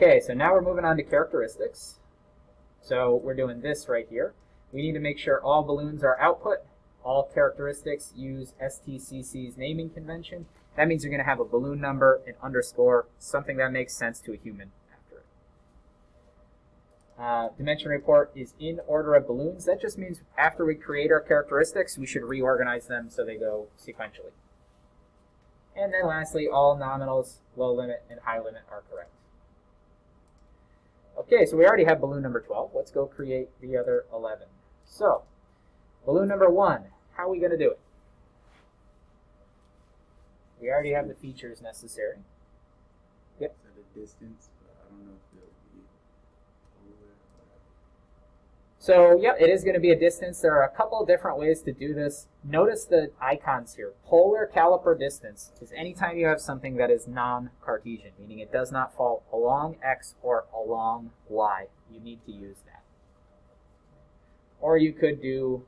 Okay, so now we're moving on to characteristics. So we're doing this right here. We need to make sure all balloons are output. All characteristics use STCC's naming convention. That means you're going to have a balloon number, an underscore, something that makes sense to a human after it. Dimension report is in order of balloons. That just means after we create our characteristics, we should reorganize them so they go sequentially. And then lastly, all nominals, low limit and high limit are correct. Okay, so we already have balloon number 12. Let's go create the other 11. So, balloon number 1, how are we going to do it? We already have the features necessary. Yep. At a distance, but I don't know if it'll be over. So, yeah, it is going to be a distance. There are a couple different ways to do this. Notice the icons here. Polar caliper distance is anytime you have something that is non-Cartesian, meaning it does not fall along X or along Y. You need to use that. Or you could do,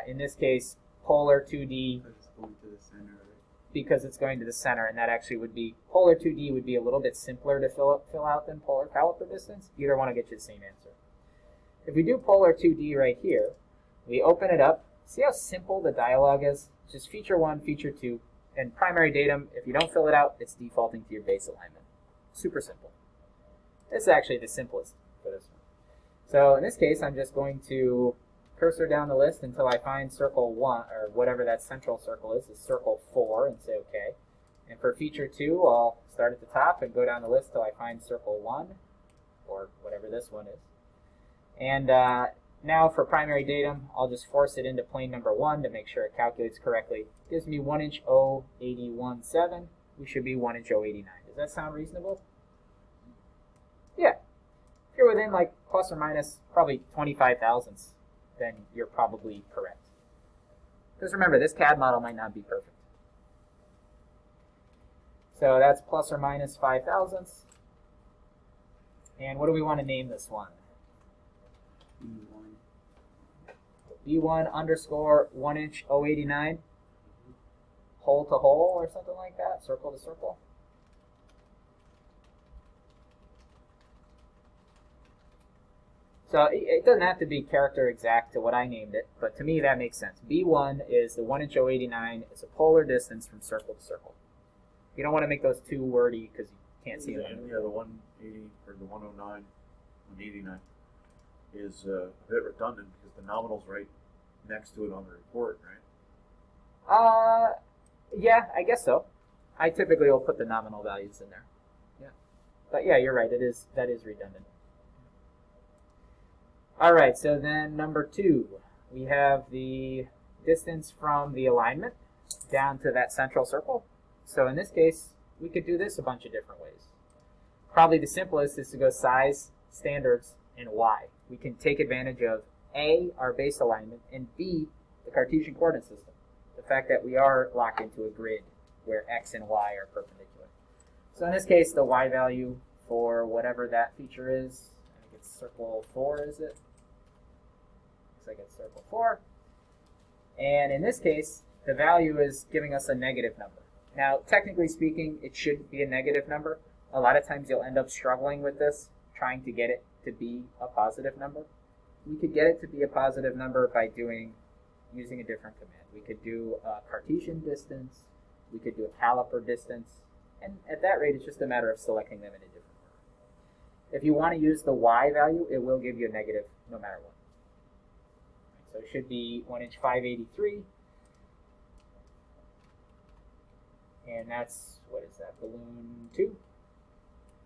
in this case, polar 2D. It's going to the center, right? Because it's going to the center, and that actually would be, polar 2D would be a little bit simpler to fill out than polar caliper distance. Either one will get you the same answer. If we do polar 2D right here, we open it up. See how simple the dialog is? Just feature 1, feature 2, and primary datum. If you don't fill it out, it's defaulting to your base alignment. Super simple. This is actually the simplest for this one. So in this case, I'm just going to cursor down the list until I find circle 1, or whatever that central circle is circle 4, and say OK. And for feature 2, I'll start at the top and go down the list till I find circle 1, or whatever this one is. And now for primary datum, I'll just force it into plane number 1 to make sure it calculates correctly. It gives me 1 inch 081.7. We should be 1 inch 089. Does that sound reasonable? Yeah. If you're within like plus or minus probably 25 thousandths, then you're probably correct. Because remember, this CAD model might not be perfect. So that's plus or minus 5 thousandths. And what do we want to name this one? B1 underscore 1 inch 089, hole to hole or something like that, circle to circle. So it doesn't have to be character exact to what I named it, but to me that makes sense. B1 is the 1 inch 089, it's a polar distance from circle to circle. You don't want to make those too wordy because you can't see them. Yeah, the 180 or the 109, 189. Is a bit redundant because the nominal's right next to it on the report, right? Yeah, I guess so. I typically will put the nominal values in there. Yeah. But yeah, you're right, that is redundant. Alright, so then number 2, we have the distance from the alignment down to that central circle. So in this case, we could do this a bunch of different ways. Probably the simplest is to go size, standards, and Y. We can take advantage of A, our base alignment, and B, the Cartesian coordinate system. The fact that we are locked into a grid where X and Y are perpendicular. So in this case, the Y value for whatever that feature is, I think it's circle 4, is it? Looks like it's circle 4. And in this case, the value is giving us a negative number. Now, technically speaking, it shouldn't be a negative number. A lot of times you'll end up struggling with this, trying to get it to be a positive number. We could get it to be a positive number by using a different command. We could do a Cartesian distance, we could do a caliper distance, and at that rate it's just a matter of selecting them in a different order. If you want to use the Y value, it will give you a negative no matter what. So it should be 1 inch 583, and that's, what is that, balloon 2?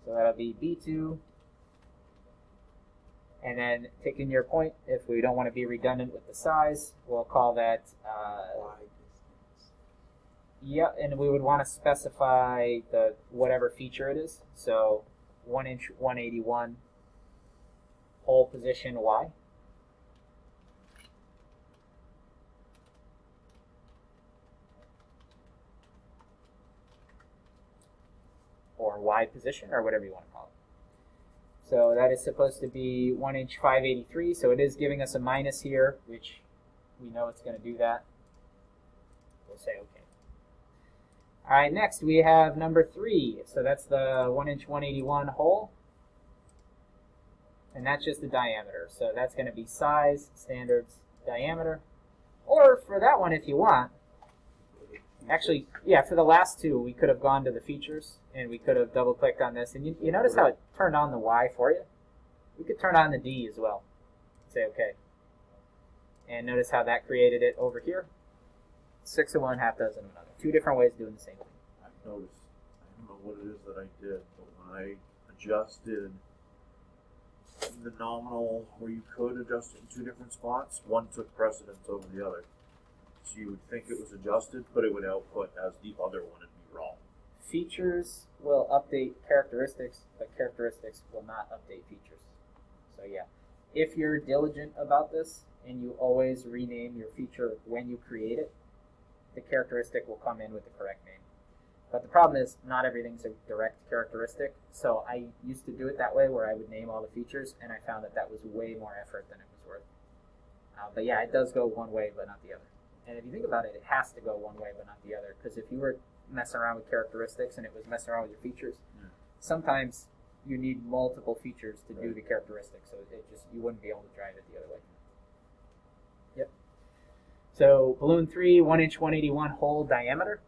So that'll be B2. And then taking your point, if we don't want to be redundant with the size, we'll call that yeah, and we would want to specify the whatever feature it is. So 1 inch 181, hole position Y. Or Y position, or whatever you want to call it. So that is supposed to be 1 inch 583, so it is giving us a minus here, which we know it's going to do that. We'll say OK. All right, next we have number 3. So that's the 1 inch 181 hole. and that's just the diameter. So that's going to be size, standards, diameter. Or for that one, if you want, actually, yeah, for the last two, we could have gone to the features, and we could have double-clicked on this. And you notice how it turned on the Y for you? We could turn on the D as well. Say OK. And notice how that created it over here. 6 of one, half dozen of another. Two different ways of doing the same thing. I've noticed, I don't know what it is that I did, but when I adjusted the nominal where you could adjust it in two different spots, one took precedence over the other. So you would think it was adjusted, but it would output as the other one and be wrong. Features will update characteristics, but characteristics will not update features. So yeah, if you're diligent about this and you always rename your feature when you create it, the characteristic will come in with the correct name. But the problem is not everything's a direct characteristic. So I used to do it that way where I would name all the features, and I found that that was way more effort than it was worth. But yeah, it does go one way but not the other. And if you think about it, it has to go one way but not the other. Because if you were messing around with characteristics and it was messing around with your features, sometimes you need multiple features to do the characteristics. So it just, you wouldn't be able to drive it the other way. Yep. So balloon 3, 1-inch 181 hole diameter.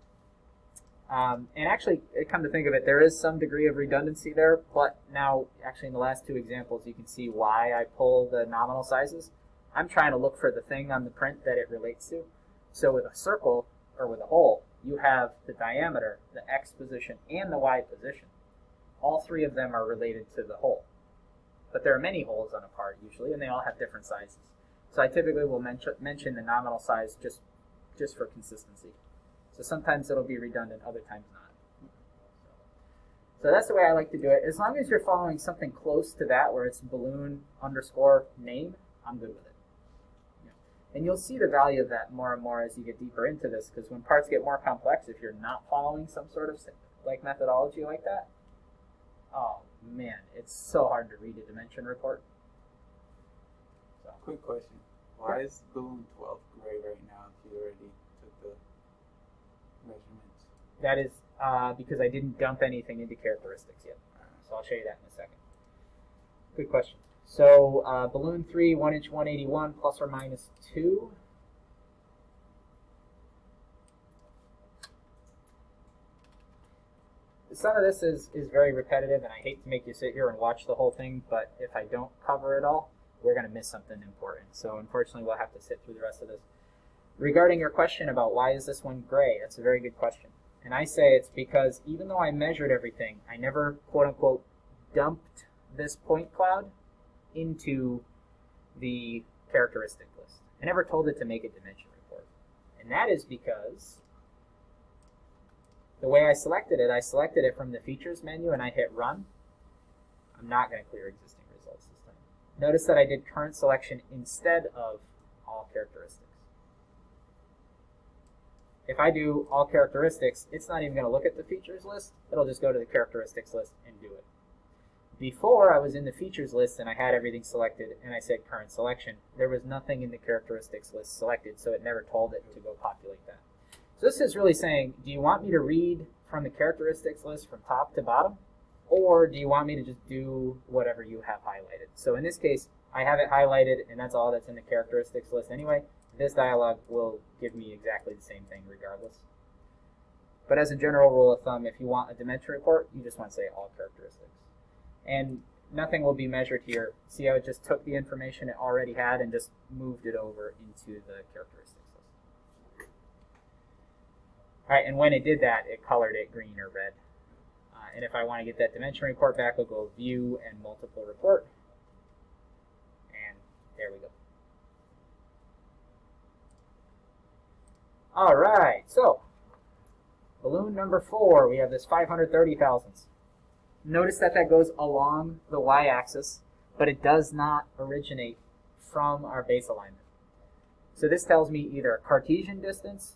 And actually, come to think of it, there is some degree of redundancy there, but now, actually in the last two examples, you can see why I pull the nominal sizes. I'm trying to look for the thing on the print that it relates to. So with a circle, or with a hole, you have the diameter, the X position, and the Y position. All three of them are related to the hole. But there are many holes on a part, usually, and they all have different sizes. So I typically will mention the nominal size just for consistency. So sometimes it'll be redundant, other times not. So that's the way I like to do it. As long as you're following something close to that, where it's balloon underscore name, I'm good with it. And you'll see the value of that more and more as you get deeper into this, because when parts get more complex, if you're not following some sort of like methodology like that, oh man, it's so hard to read a dimension report. So. Quick question. Why is balloon 12 gray right now if you already took the measurements? That is because I didn't dump anything into characteristics yet. So I'll show you that in a second. Good question. So balloon 3, 1-inch 181 plus or minus 2. Some of this is very repetitive, and I hate to make you sit here and watch the whole thing, but if I don't cover it all, we're going to miss something important. So unfortunately, we'll have to sit through the rest of this. Regarding your question about why is this one gray, that's a very good question. And I say it's because even though I measured everything, I never, quote-unquote, dumped this point cloud into the characteristic list. I never told it to make a dimension report. And that is because the way I selected it from the features menu and I hit run. I'm not going to clear existing results this time. Notice that I did current selection instead of all characteristics. If I do all characteristics, it's not even going to look at the features list. It'll just go to the characteristics list and do it. Before I was in the features list and I had everything selected and I said current selection, there was nothing in the characteristics list selected, so it never told it to go populate that. So this is really saying, do you want me to read from the characteristics list from top to bottom, or do you want me to just do whatever you have highlighted? So in this case, I have it highlighted and that's all that's in the characteristics list anyway. This dialog will give me exactly the same thing regardless. But as a general rule of thumb, if you want a dimension report, you just want to say all characteristics. And nothing will be measured here. See how it just took the information it already had and just moved it over into the characteristics list. All right, and when it did that, it colored it green or red. And if I want to get that dimension report back, I'll go View and Multiple Report. And there we go. All right, so balloon number 4, we have this 530 thousandths. Notice that that goes along the y-axis, but it does not originate from our base alignment. So this tells me either a Cartesian distance,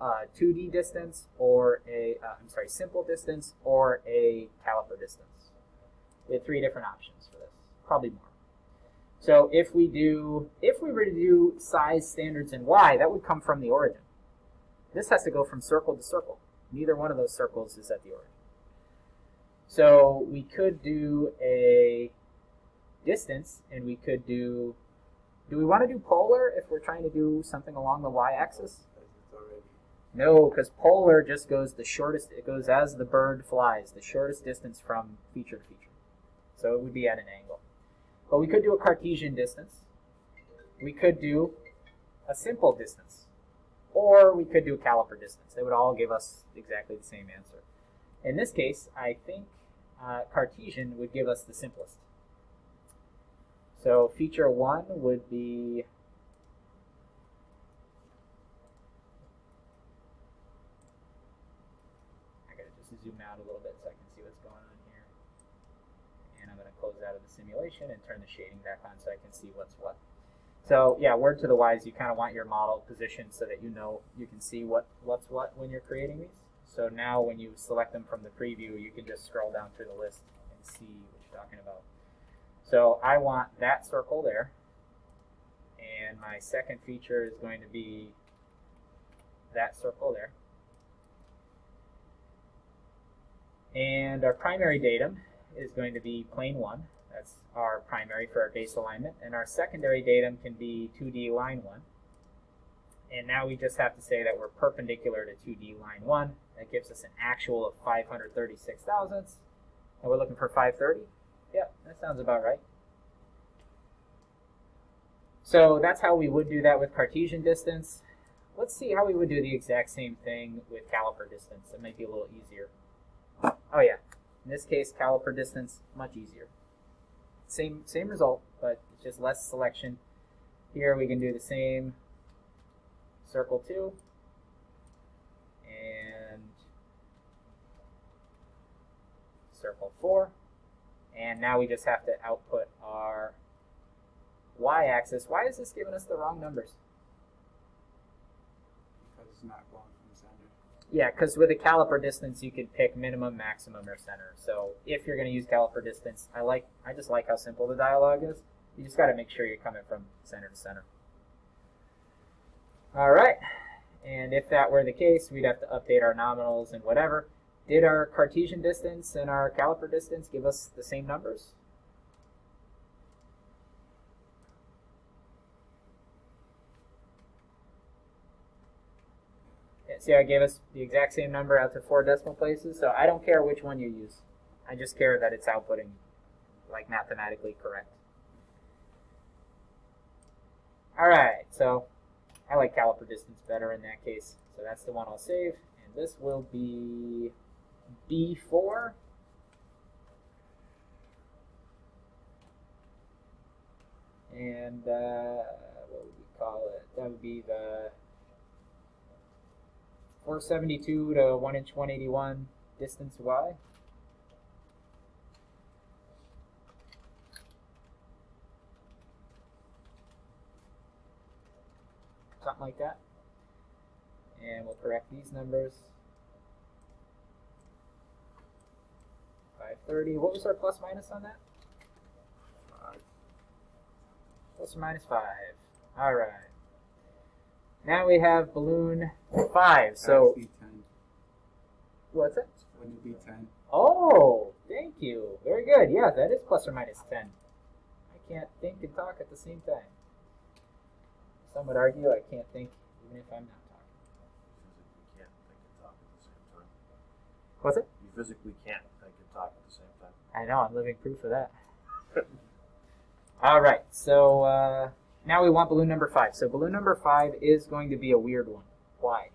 a 2D distance, or a simple distance, or a caliper distance. We have 3 different options for this, probably more. So if we were to do size, standards, and y, that would come from the origin. This has to go from circle to circle. Neither one of those circles is at the origin. So we could do a distance, and we could do we want to do polar if we're trying to do something along the y-axis? Because it's already. No, because polar just goes the shortest, it goes as the bird flies, the shortest distance from feature to feature. So it would be at an angle. But we could do a Cartesian distance. We could do a simple distance. Or we could do a caliper distance. They would all give us exactly the same answer. In this case, I think Cartesian would give us the simplest. So feature 1 would be I gotta just zoom out a little bit so I can see what's going on here. And I'm gonna close out of the simulation and turn the shading back on so I can see what's what. So yeah, word to the wise, you kind of want your model positioned so that you know you can see what's what when you're creating these. So now when you select them from the preview, you can just scroll down through the list and see what you're talking about. So I want that circle there, and my second feature is going to be that circle there. And our primary datum is going to be plane 1. That's our primary for our base alignment. And our secondary datum can be 2D line 1. And now we just have to say that we're perpendicular to 2D line 1. That gives us an actual of 536 thousandths. And we're looking for 530. Yep, that sounds about right. So that's how we would do that with Cartesian distance. Let's see how we would do the exact same thing with caliper distance. It might be a little easier. Oh yeah, in this case, caliper distance, much easier. Same result, but it's just less selection. Here we can do the same circle 2 and circle 4. And now we just have to output our y-axis. Why is this giving us the wrong numbers? Because it's not going from the center. Yeah, because with a caliper distance, you could pick minimum, maximum, or center. So if you're going to use caliper distance, I just like how simple the dialog is. You just got to make sure you're coming from center to center. All right, and if that were the case, we'd have to update our nominals and whatever. Did our Cartesian distance and our caliper distance give us the same numbers? See, I gave us the exact same number out to 4 decimal places, so I don't care which one you use. I just care that it's outputting like mathematically correct. All right, so I like caliper distance better in that case, so that's the one I'll save, and this will be B4. And what would we call it? That would be the 472 to 1 inch 181 distance Y. Something like that. And we'll correct these numbers. 530. What was our plus minus on that? 5. Plus or minus 5. All right. Now we have balloon 5. So be 10. what's it? Wouldn't it be 10? Oh, thank you. Very good. Yeah, that is plus or minus 10. I can't think and talk at the same time. Some would argue I can't think even if I'm not talking. You physically can't think and talk at the same time. What's it? You physically can't think and talk at the same time. I know, I'm living proof of that. All right, so now we want balloon number 5. So balloon number 5 is going to be a weird one. Why?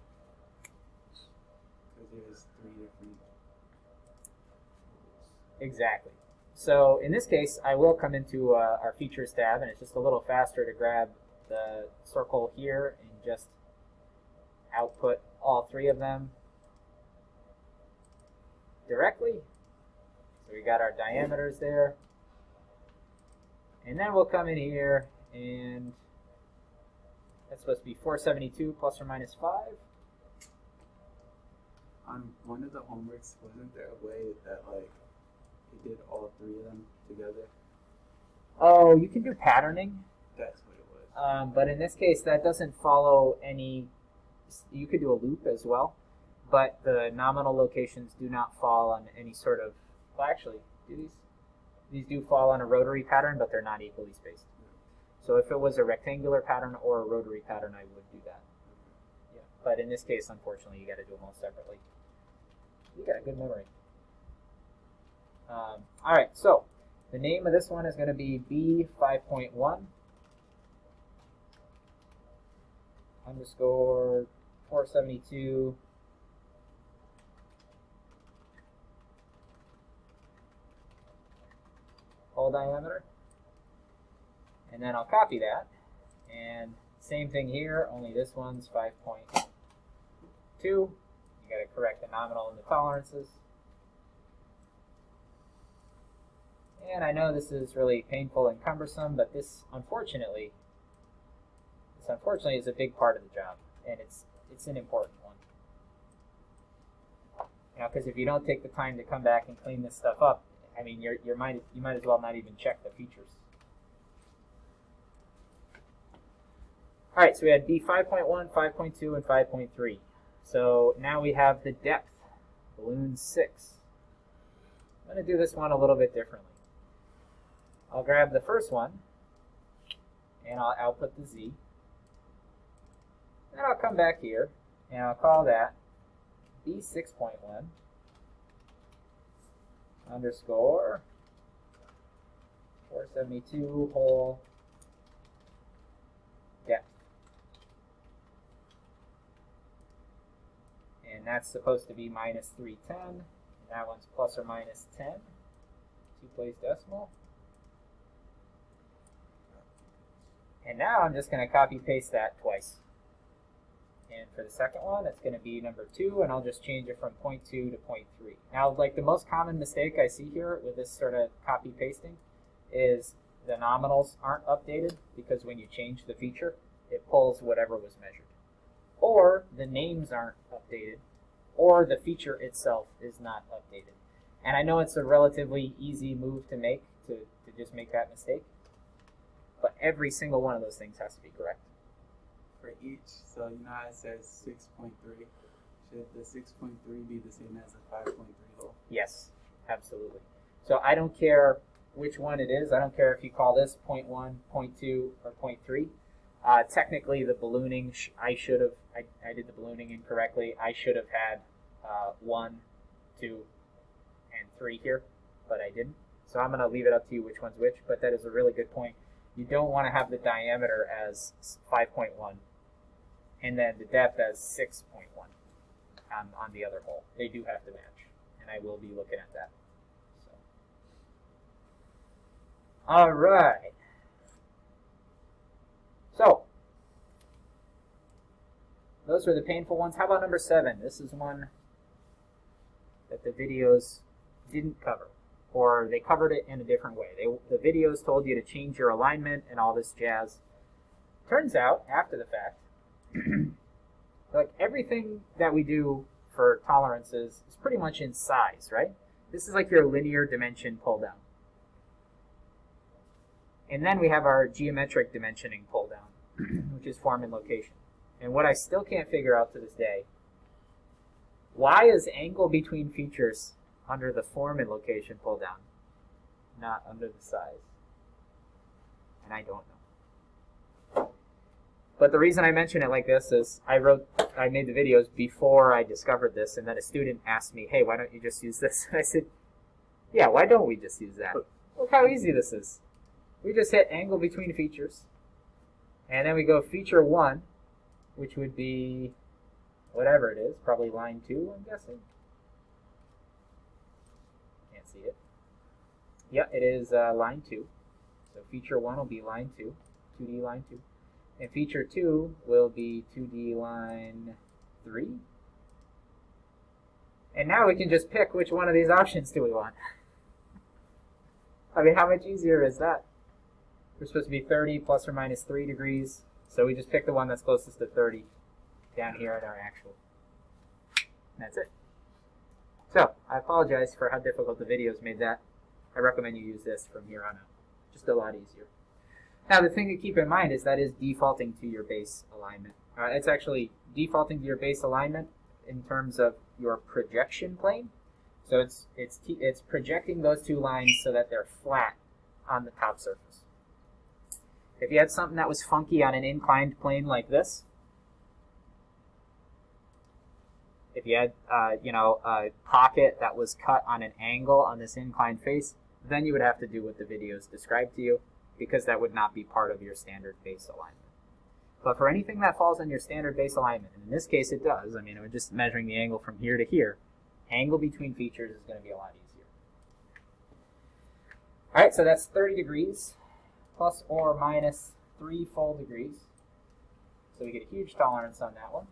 Because there's 3 different. Exactly. So in this case, I will come into our features tab, and it's just a little faster to grab the circle here and just output all 3 of them directly. So we got our diameters there. And then we'll come in here, and that's supposed to be 472 plus or minus 5. On one of the homeworks, wasn't there a way that like it did all 3 of them together? Oh, you can do patterning. That's what it was. But in this case, that doesn't follow any. You could do a loop as well, but the nominal locations do not fall on any sort of. Well, actually, do these? These do fall on a rotary pattern, but they're not equally spaced. So if it was a rectangular pattern or a rotary pattern, I would do that. Yeah. But in this case, unfortunately, you got to do them all separately. You got a good memory. All right, so the name of this one is going to be B5.1 underscore 472 hole diameter. And then I'll copy that. And same thing here, only this one's 5.2. You got to correct the nominal and the tolerances. And I know this is really painful and cumbersome, but this unfortunately is a big part of the job, and it's an important one. You know, because if you don't take the time to come back and clean this stuff up, I mean, you might as well not even check the features. All right, so we had B5.1, 5.2, and 5.3. So now we have the depth, balloon 6. I'm going to do this one a little bit differently. I'll grab the first one, and I'll output the Z. Then I'll come back here, and I'll call that B6.1 underscore 472 hole depth. And that's supposed to be minus 310. And that one's plus or minus 10. Two-place decimal. And now I'm just going to copy paste that twice. And for the second one, it's going to be number 2, and I'll just change it from 0.2 to 0.3. Now, like the most common mistake I see here with this sort of copy pasting is the nominals aren't updated, because when you change the feature, it pulls whatever was measured. Or the names aren't updated, or the feature itself is not updated. And I know it's a relatively easy move to make, to just make that mistake, but every single one of those things has to be correct. For each, so you know how it says 6.3, should the 6.3 be the same as a 5.3 hole? Yes, absolutely. So I don't care which one it is. I don't care if you call this 0.1, 0.2, or 0.3. Technically, the ballooning, I did the ballooning incorrectly. I should have had 1, 2, and 3 here, but I didn't. So I'm going to leave it up to you which one's which, but that is a really good point. You don't want to have the diameter as 5.1 and then the depth as 6.1 on the other hole. They do have to match, and I will be looking at that. So. All right. So, those were the painful ones. How about number 7? This is one that the videos didn't cover, or they covered it in a different way. The videos told you to change your alignment and all this jazz. Turns out, after the fact, like everything that we do for tolerances is pretty much in size, right? This is like your linear dimension pull down. And then we have our geometric dimensioning pull down, which is form and location. And what I still can't figure out to this day, why is angle between features under the form and location pull down, not under the size? And I don't know. But the reason I mention it like this is I made the videos before I discovered this, and then a student asked me, hey, why don't you just use this? And I said, yeah, why don't we just use that? Look how easy this is. We just hit angle between features, and then we go feature 1, which would be whatever it is, probably line 2, I'm guessing. Can't see it. Yeah, it is line 2. So feature 1 will be line 2, 2D line 2. And feature 2 will be 2D line 3. And now we can just pick which one of these options do we want. I mean, how much easier is that? We're supposed to be 30 plus or minus 3 degrees. So we just pick the one that's closest to 30 down here at our actual. And that's it. So, I apologize for how difficult the videos made that. I recommend you use this from here on out. Just a lot easier. Now, the thing to keep in mind is that is defaulting to your base alignment. It's actually defaulting to your base alignment in terms of your projection plane. So it's projecting those two lines so that they're flat on the top surface. If you had something that was funky on an inclined plane like this, if you had a pocket that was cut on an angle on this inclined face, then you would have to do what the videos describe to you, because that would not be part of your standard base alignment. But for anything that falls on your standard base alignment, and in this case it does, I mean, we're just measuring the angle from here to here, angle between features is going to be a lot easier. All right, so that's 30 degrees plus or minus 3 full degrees. So we get a huge tolerance on that one.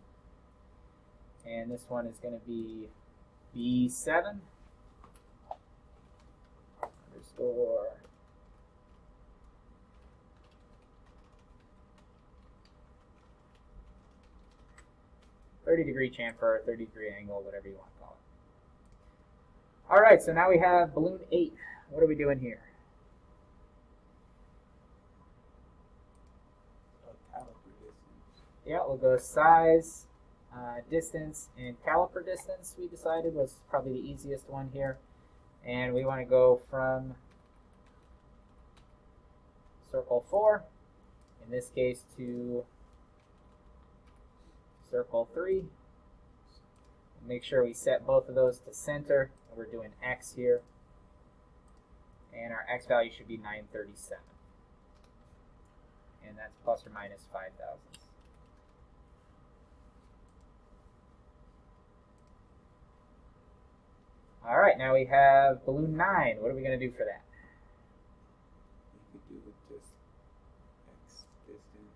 And this one is going to be B7 underscore 30-degree chamfer, 30-degree angle, whatever you want to call it. All right, so now we have balloon 8. What are we doing here? Caliper distance. Yeah, we'll go size, distance, and caliper distance. We decided was probably the easiest one here. And we want to go from circle 4, in this case, to circle 3. Make sure we set both of those to center. We're doing X here. And our X value should be 937. And that's plus or minus 5 thousandths. All right, now we have balloon 9. What are we going to do for that? You could do with just X distance.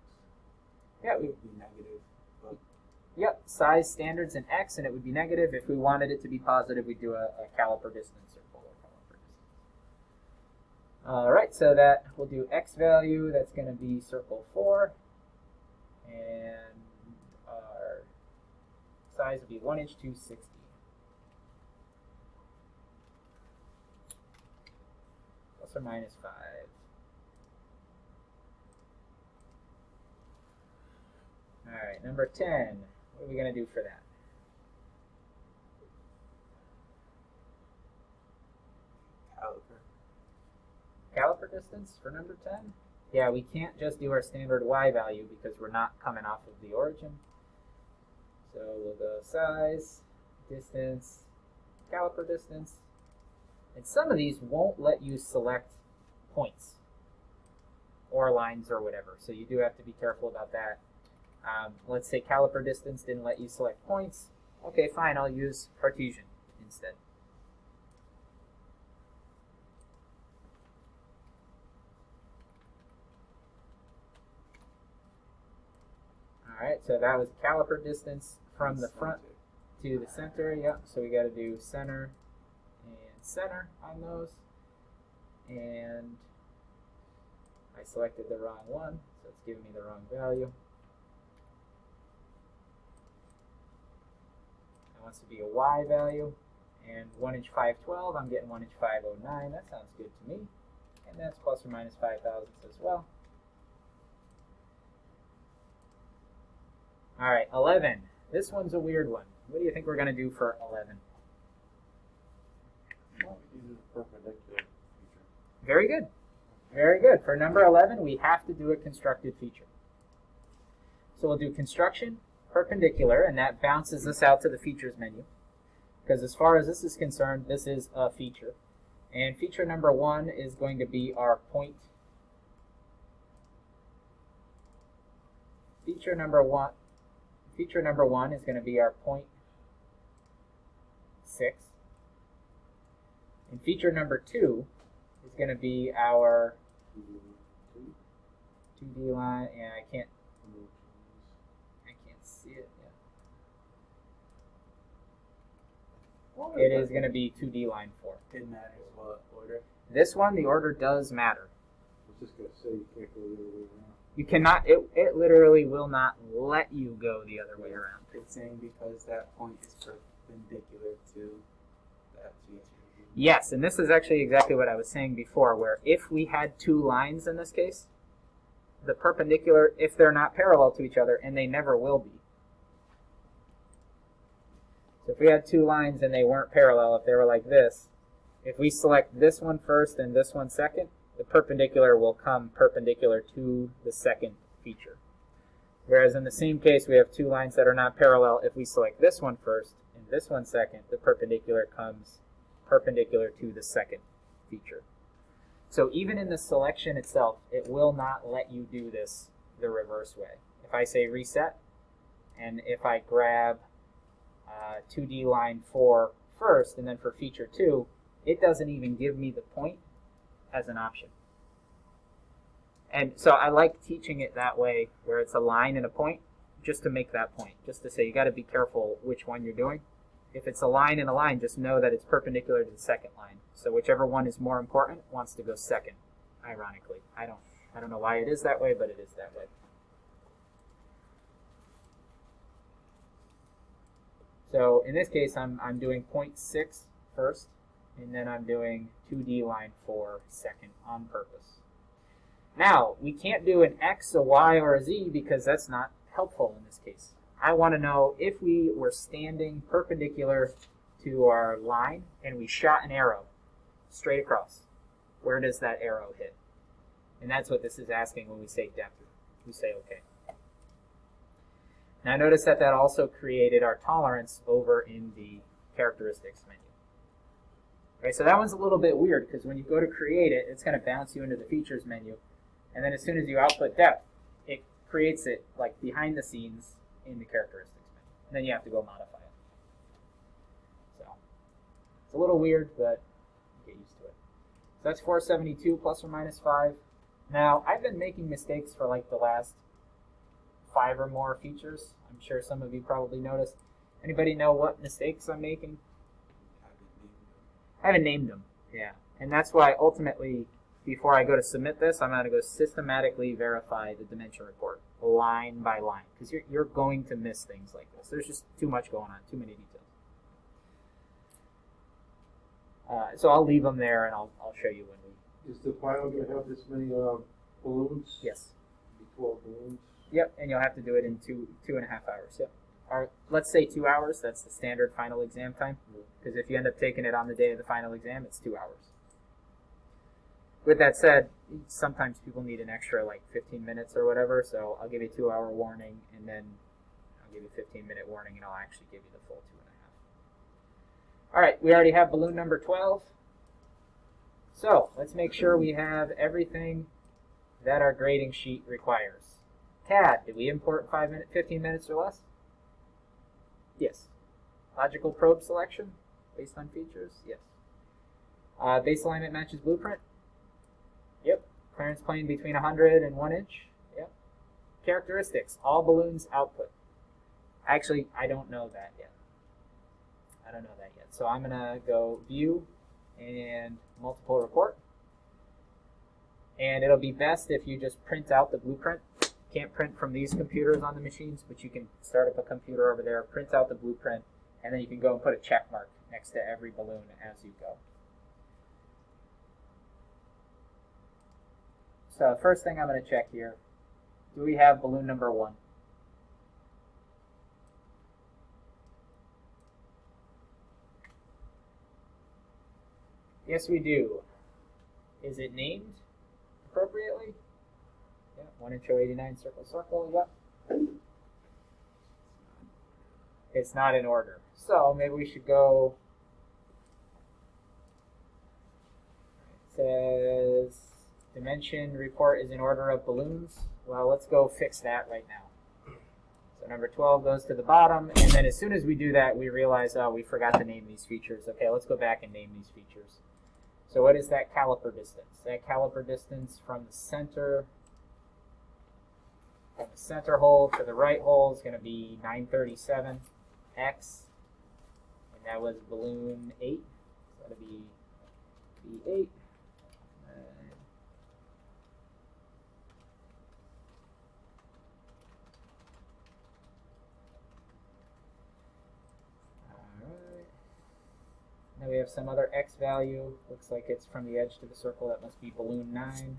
Yeah, It would be negative. But Yep, size, standards, and X, and it would be negative. If we wanted it to be positive, we'd do a caliper distance or polar caliper distance. All right, so that we'll do X value. That's going to be circle 4, and our size would be 1 inch 260. Plus or minus 5. All right, number 10. What are we going to do for that? caliper. Caliper distance for number 10? Yeah, we can't just do our standard Y value because we're not coming off of the origin. So we'll go size, distance, caliper distance. And some of these won't let you select points or lines or whatever. So you do have to be careful about that. Let's say caliper distance didn't let you select points. Okay, fine, I'll use Cartesian instead. All right, so that was caliper distance from the front to the center. Yep, so we got to do center and center on those. And I selected the wrong one, so it's giving me the wrong value. It wants to be a Y value, and 1 inch 512, I'm getting 1 inch 509. That sounds good to me. And that's plus or minus 5 thousandths as well. All right, 11. This one's a weird one. What do you think we're going to do for 11? Well, we use a perpendicular feature. Very good. Very good. For number 11, we have to do a constructed feature. So we'll do construction, perpendicular, and that bounces us out to the features menu. Because as far as this is concerned, this is a feature. And feature number 1 is going to be our point. Feature number one is going to be our point 6. And feature number 2 is going to be our 2D line, and I can't see it yet. It is going to be 2D line 4. It matters what order. This one, the order does matter. I was just going to say you can't go the other way around. You cannot, it literally will not let you go the other way around. It's saying because that point is perpendicular to that feature. Yes, and this is actually exactly what I was saying before, where if we had 2 lines in this case, the perpendicular, if they're not parallel to each other, and they never will be, So if we had two lines and they weren't parallel, if they were like this, if we select this one first and this one second, the perpendicular will come perpendicular to the second feature. Whereas in the same case, we have two lines that are not parallel. If we select this one first and this one second, the perpendicular comes perpendicular to the second feature. So even in the selection itself, it will not let you do this the reverse way. If I say reset, and if I grab 2D line 4 first, and then for feature 2, it doesn't even give me the point as an option. And so I like teaching it that way, where it's a line and a point, just to make that point, just to say you got to be careful which one you're doing. If it's a line and a line, just know that it's perpendicular to the second line. So whichever one is more important wants to go second, ironically. I don't know why it is that way, but it is that way. So in this case, I'm doing 0.6 first, and then I'm doing 2D line 4 second on purpose. Now, we can't do an X, a Y, or a Z because that's not helpful in this case. I want to know if we were standing perpendicular to our line and we shot an arrow straight across, where does that arrow hit? And that's what this is asking when we say depth. We say OK. Now notice that that also created our tolerance over in the characteristics menu. Right, so that one's a little bit weird because when you go to create it, it's going to bounce you into the features menu. And then as soon as you output depth, it creates it like behind the scenes in the characteristics menu. And then you have to go modify it. So it's a little weird, but get used to it. So that's 472 plus or minus 5. Now, I've been making mistakes for like the last 5 or more features. I'm sure some of you probably noticed. Anybody know what mistakes I'm making? I haven't named them. Yeah. And that's why ultimately, before I go to submit this, I'm going to go systematically verify the dimension report line by line, because you're going to miss things like this. There's just too much going on, too many details. So I'll leave them there, and I'll show you when we. Is the file going to have this many balloons? Yes. 12 balloons? Yep, and you'll have to do it in 2.5 hours. Yep. Or let's say 2 hours. That's the standard final exam time. Because if you end up taking it on the day of the final exam, it's 2 hours. With that said, sometimes people need an extra like 15 minutes or whatever, so I'll give you a 2-hour warning, and then I'll give you a 15-minute warning, and I'll actually give you the full 2.5. All right, we already have balloon number 12. So let's make sure we have everything that our grading sheet requires. CAD, did we import 15 minutes or less? Yes. Logical probe selection based on features? Yes. Base alignment matches blueprint? Yep. Clearance plane between 100 and 1 inch? Yep. Characteristics, all balloons output. Actually, I don't know that yet. So I'm going to go view and multiple report. And it'll be best if you just print out the blueprint. Can't print from these computers on the machines, but you can start up a computer over there, print out the blueprint, and then you can go and put a check mark next to every balloon as you go. So first thing I'm going to check here, do we have balloon number 1? Yes, we do. Is it named appropriately? Yeah, 1 inch 089 circle circle, yep. It's not in order. So maybe we should go, it says dimension report is in order of balloons. Well, let's go fix that right now. So number 12 goes to the bottom, and then as soon as we do that, we realize, oh, we forgot to name these features. Okay, let's go back and name these features. So what is that caliper distance? That caliper distance from the center hole to the right hole is going to be 937x, and that was balloon 8. So that'll be B8. Now we have some other x value. Looks like it's from the edge to the circle. That must be balloon 9.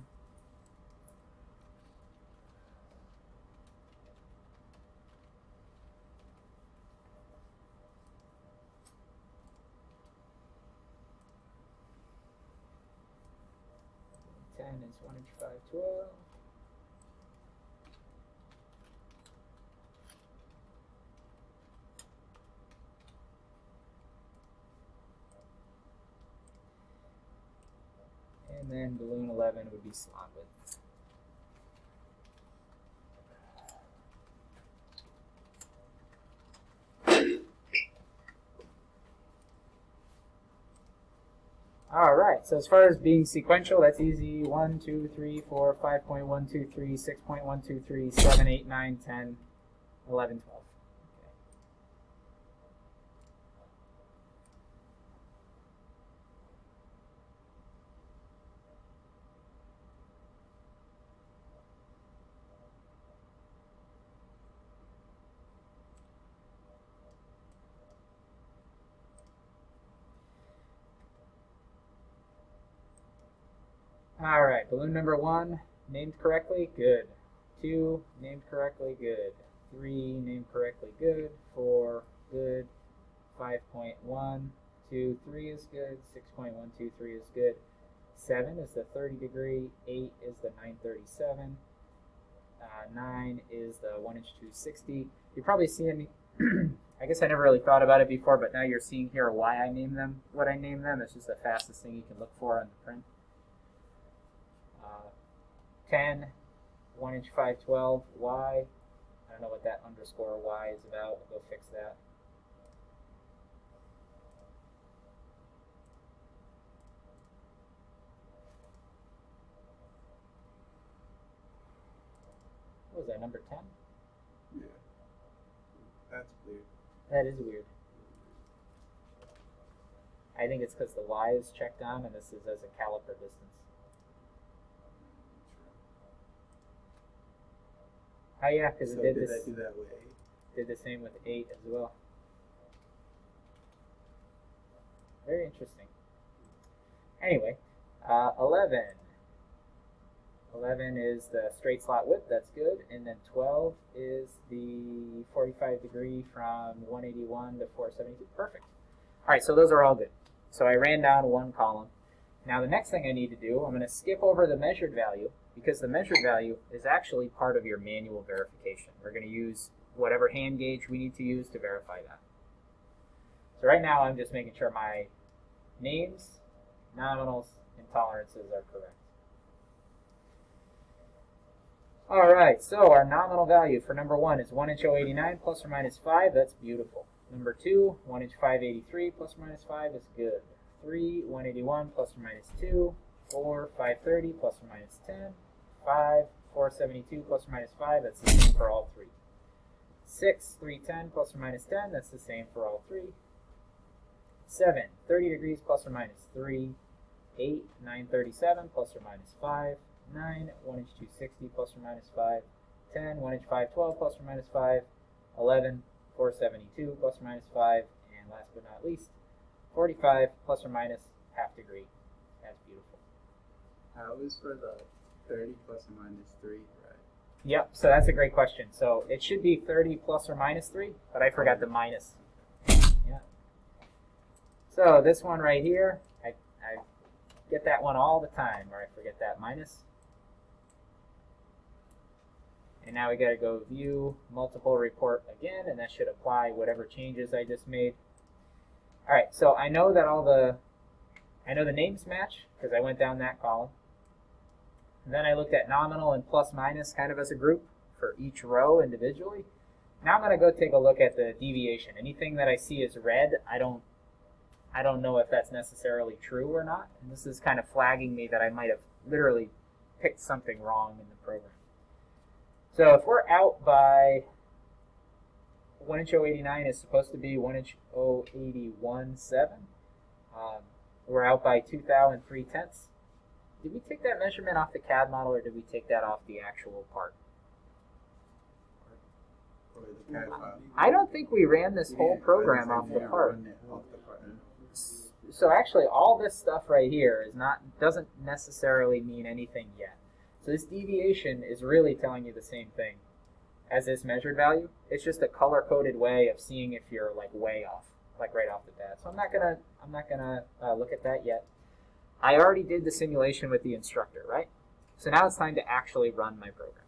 10 is 1 inch 512. And then balloon 11 would be slot width. All right, so as far as being sequential, that's easy. 1, 2, 3, 4, 5.123, 6.123, 7, 8, 9, 10, 11, 12. All right, balloon number 1, named correctly, good. 2, named correctly, good. 3, named correctly, good. 4, good. 5.123 is good. 6.123 is good. 7 is the 30 degree. 8 is the 937. 9 is the 1 inch 260. You're probably seeing, I guess I never really thought about it before, but now you're seeing here why I named them what I named them. It's just the fastest thing you can look for on the print. 10, 1 inch 512, Y. I don't know what that underscore Y is about. We'll go fix that. What was that, number 10? Yeah. That's weird. That is weird. I think it's because the Y is checked on and this is as a caliper distance. Oh yeah, because So it did did this. that do that way? Did the same with 8 as well. Very interesting. Anyway, 11. 11 is the straight slot width, that's good. And then 12 is the 45 degree from 181 to 472. Perfect. All right, so those are all good. So I ran down one column. Now the next thing I need to do, I'm going to skip over the measured value because the measured value is actually part of your manual verification. We're going to use whatever hand gauge we need to use to verify that. So right now I'm just making sure my names, nominals, and tolerances are correct. All right, so our nominal value for number 1 is 1 inch 089 plus or minus 5. That's beautiful. Number 2, 1 inch 583 plus or minus 5 is good. 3, 181 plus or minus 2. 4, 530 plus or minus 10. 5, 472 plus or minus 5. That's the same for all 3. 6, 310 plus or minus 10. That's the same for all 3. 7, 30 degrees plus or minus 3. 8, 937 plus or minus 5. 9, 1 inch 260 plus or minus 5. 10, 1 inch 512 plus or minus 5. 11, 472 plus or minus 5. And last but not least, 45 plus or minus half degree. That's beautiful. How is for the 30 plus or minus 3, right? Yep, so that's a great question. So it should be 30 plus or minus 3, but I forgot the minus. Yeah. So this one right here, I get that one all the time, or I forget that minus. And now we got to go view multiple report again, and that should apply whatever changes I just made. All right, so I know that I know the names match because I went down that column. And then I looked at nominal and plus minus kind of as a group for each row individually. Now I'm going to go take a look at the deviation. Anything that I see as red, I don't know if that's necessarily true or not. And this is kind of flagging me that I might have literally picked something wrong in the program. So if we're out by 1 inch 089 is supposed to be 1 inch 081.7. We're out by 2 thou and 3 tenths. Did we take that measurement off the CAD model or did we take that off the actual part? Or the CAD file? I don't think we ran this whole program off the part. So actually all this stuff right here doesn't necessarily mean anything yet. So this deviation is really telling you the same thing as this measured value. It's just a color-coded way of seeing if you're like way off, like right off the bat. So I'm not gonna look at that yet. I already did the simulation with the instructor, right? So now it's time to actually run my program.